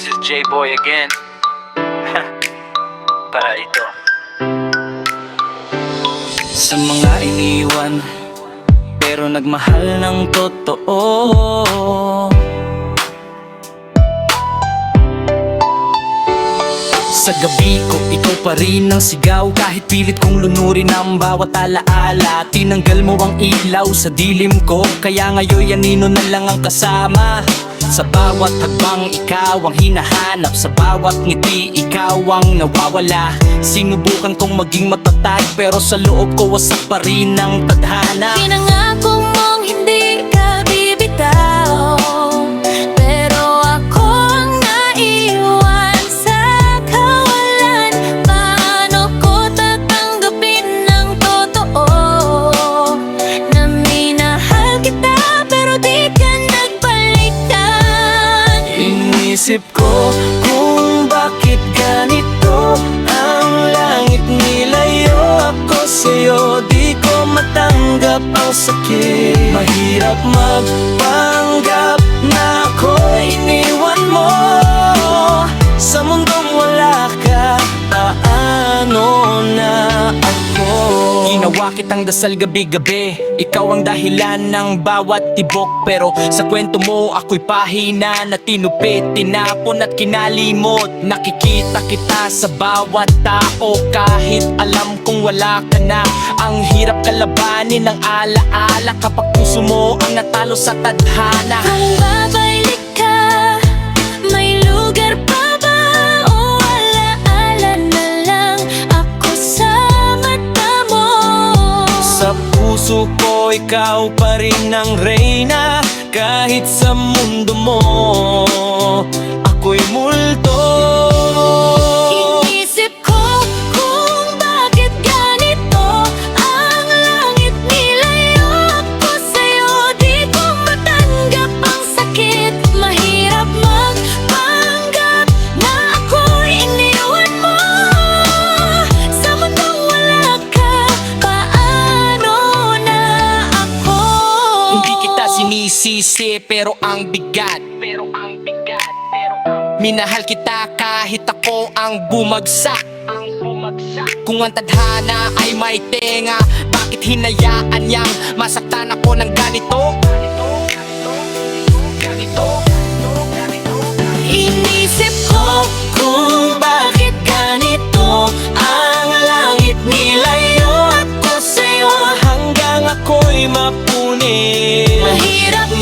This is J-Boy again. Para ito. Sa mga iniwan, pero nagmahal ng totoo. Sa gabi ko, ikaw pa rin ang sigaw. Kahit pilit kong lunurin ang bawat alaala, tinanggal mo ang ilaw sa dilim ko. Kaya ngayon anino na lang ang kasama. Sa bawat hagbang ikaw ang hinahanap, sa bawat ngiti ikaw ang nawawala. Sinubukan kong maging matatag, pero sa loob ko wasak pa rin ang tadhana. Pinangako mong hindi ka bibitaw, pero ako ang naiwan sa kawalan. Paano ko tatanggapin ng totoo na minahal kita pero di ka nagbalikan? Inisip ko kung bakit ganito ang langit, nilayo ako sa'yo. Di ko matanggap ang sakit. Mahirap magpanggap na ako'y iniwan mo. Sa mundong wala ka, paano na ako? Ginawa kitang dasal gabi-gabi, ikaw ang dahilan ng bawat tibok. Pero sa kwento mo ako'y pahina na tinupit, tinapon at kinalimot. Nakikita kita sa bawat tao, kahit alam kong wala ka na. Ang hirap kalabanin ng alaala kapag puso mo ang natalo sa tadhana. Kung babalik ka, may lugar pa ba o alaala na lang ako sa mata mo? Sa puso ko ikaw pa rin ang reyna, kahit sa mundo mo ako'y multo. Inisip ko kung bakit ganito ang langit, nilayo ako sa'yo. Di ko matanggap ang sakit. Mahirap magpanggap na ako'y iniwan mo. Sa mundong wala ka, paano na ako? Hindi kita sinisisi pero ang bigat. Minahal kita kahit ako ang bumagsak. Kung ang tadhana ay may tenga, bakit hinayaan niyang masaktan ako ng ganito? Inisip ko kung bakit ganito ang langit, nilayo ako sa'yo. Hanggang ako'y mapunit. Mahirap